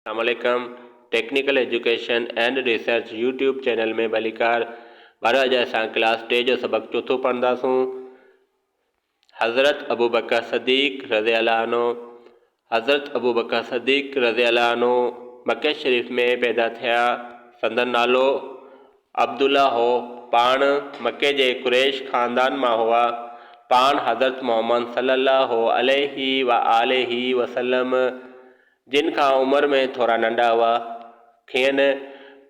अस्सलामुअलैकुम। Technical education and research YouTube channel में भलीकार बार अॼु असां क्लास 3 जो सबक चौथो पढ़ंदासूं। हज़रत अबू बकर सदीक़ रज़ी अल्लाह अन्हु। हज़रत अबू बकर सदीक़ रज़ी अल्लाह अन्हु मक्के शरीफ में पैदा थिया। संदन नालो अब्दुल्ला हो। पाण मक्के जे कुरैश ख़ानदान मां हुआ। पाण हज़रत मोहम्मद सल्लल्लाहु अलैहि व आलिहि वसल्लम जिन खां उम्र में थोड़ा नंढा हुआ खेनि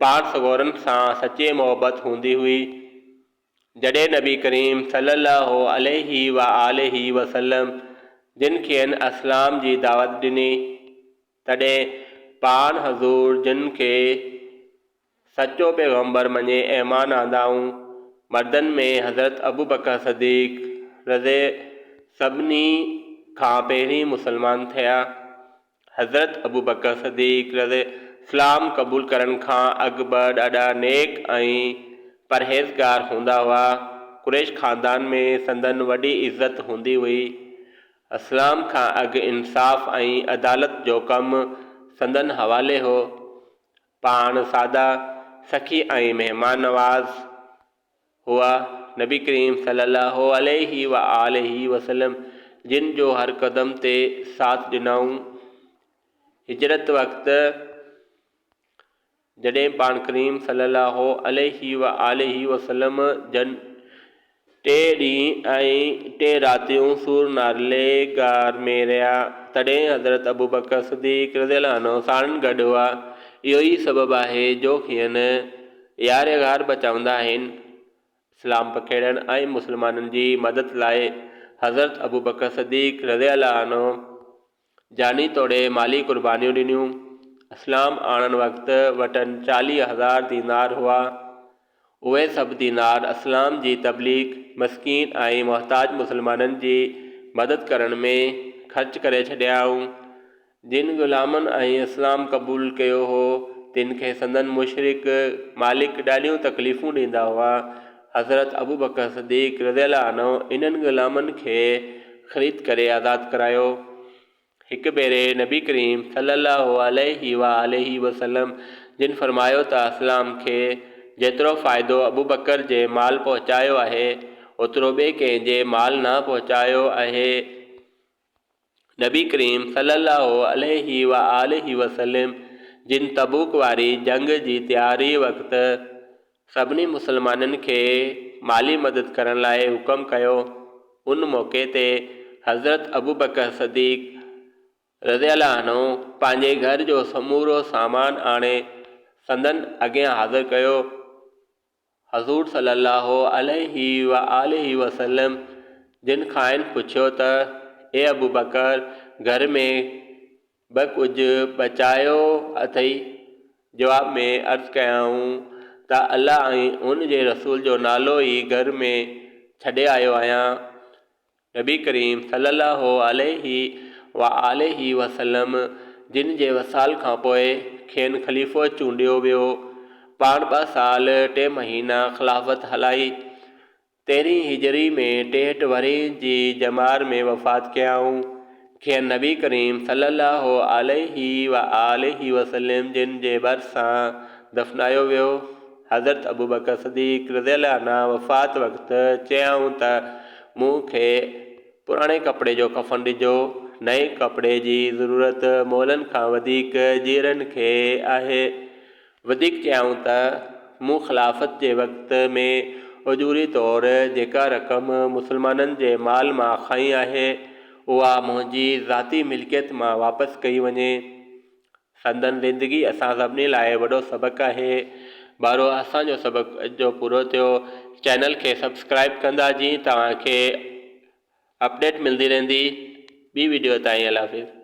पाण सगोरन सां सच्ची मोहब्बत हूंदी हुई। जॾहिं नबी करीम सल्लल्लाहु अलैहि व आलिहि वसल्लम जिन खेनि इस्लाम जी दावत ॾिनी तॾहिं पाण हज़ूर जिन खे सचो पैगम्बर मञे ईमान आंदाऊं। मर्दनि में हज़रत अबू बकर सदीक़ रज़े सभिनी खां पहिरीं मुसलमान थिया। हज़रत अबू बकर सदीक़ रज़े इस्लाम क़बूल करण खां अॻु ॾाढा नेक ऐं परहेज़गार हूंदा हुआ। कुरैश ख़ानदान में संदन वॾी इज़त हूंदी हुई। इस्लाम खां अॻु इंसाफ़ ऐं अदालत जो कमु संदन हवाले हो। पाण सादा सखी ऐं महिमान नवाज़ हुआ। नबी करीम सल्लल्लाहु अलैहि व आलिहि वसल्लम जिन जो हर कदम ते साथ ॾिनऊं। हिजरत वक़्तु जॾहिं पाण करीम सल्लल्लाहु अलैहि व आलिहि वसल्लम जन 3 ॾींहं ऐं 3 रातियूं सूर नाले गार में रहिया तॾहिं हज़रत अबू बकर सदीक़ रज़ी अल्लाह अन्हु साणनि गॾु हुआ। इहो ई सबबु आहे जो खेनि यारे गार बि चवंदा आहिनि। इस्लाम पखेड़ण ऐं मुसलमाननि जी मदद लाइ हज़रत अबू बकर सदीक़ रज़ी अल्लाह अन्हु जानी तोड़े माली कुर्बानियूं ॾिनियूं। इस्लाम आणण वक़्तु वटनि 40,000 दीनार हुआ। उहे सभु दीनार इस्लाम जी तबलीग मस्कीन ऐं मुहताज मुसलमाननि जी मदद करण में ख़र्च करे छॾियाऊं। जिन ग़ुलामनि ऐं इस्लाम क़बूल कयो हो तिन खे संदन मुशरिक मालिक ॾाढियूं तकलीफ़ूं ॾींदा हुआ। हज़रत अबू बकर सदीक़ रज़ी अल्लाह अन्हु इन्हनि ग़ुलामनि खे ख़रीद करे आज़ाद करायो। हिकु भेरे नबी करीम सल्लल्लाहु अलैहि व आलिहि वसल्लम जिन फरमायो त इस्लाम खे जेतिरो फ़ाइदो अबू बकर जे माल पहुचायो आहे ओतिरो ॿिए कंहिंजे माल न पहुचायो आहे। नबी करीम सल्लल्लाहु अलैहि व आलिहि वसल्लम जिन तबूक वारी जंग जी तयारी वक़्तु सभिनी मुसलमाननि खे माली मदद करण लाइ हुकम कयो। उन मौक़े ते हज़रत अबू बकर सदीक़ रज़ी अल्लाह अन्हु पंहिंजे घर जो समूरो सामान आणे संदन अॻियां हाज़िर कयो। हज़ूर सल्लल्लाहु अलैहि व आलिहि वसल्लम जिन खाइन पुछियो त ए अबू बकर घर में बि कुझु बचायो अथई। जवाब में अर्ज़ कयाऊं त अल्लाह ऐं उन जे रसूल जो नालो ई घर में छॾे आयो आहियां। नबी करीम सल्लल्लाहु अलैहि व आलिहि वसल्लम जिन जे वसाल खां पोइ खेनि ख़लीफ़ो चूंडियो वियो। पाण 2 साल 3 महीना ख़िलाफ़त हलाई। 13 हिजरी में 63 वरी जी जमार में वफ़ात कयाऊं। खेनि नबी करीम सल्लल्लाहु अलैहि व आलिहि वसल्लम जिन जे भरिसां दफ़नायो वियो। हज़रत अबू बकर सदीक़ रज़ी अल्लाह अन्हु वफ़ात वक़्तु चयाऊं त मूंखे पुराणे कपिड़े जो कफ़न ॾिजो। नए कपिड़े जी ज़रूरत मोलनि खां वधीक जीरनि खे आहे। वधीक चयाऊं त मूं ख़िलाफ़त जे वक़्त में उजूरी तौरु जेका रक़म मुसलमाननि जे माल मां खई आहे उहा मुंहिंजी ज़ाती मिल्कियत मां वापसि कई वञे। संदन ज़िंदगी असां सभिनी लाइ वॾो सबक़ु आहे। बारो असांजो सबक़ु अॼु जो पूरो थियो। चैनल खे सब्सक्राइब कंदा जीअं तव्हांखे अपडेट मिलंदी रहंदी। ॿी वीडियो ताईं अल्लाह हाफ़िज़।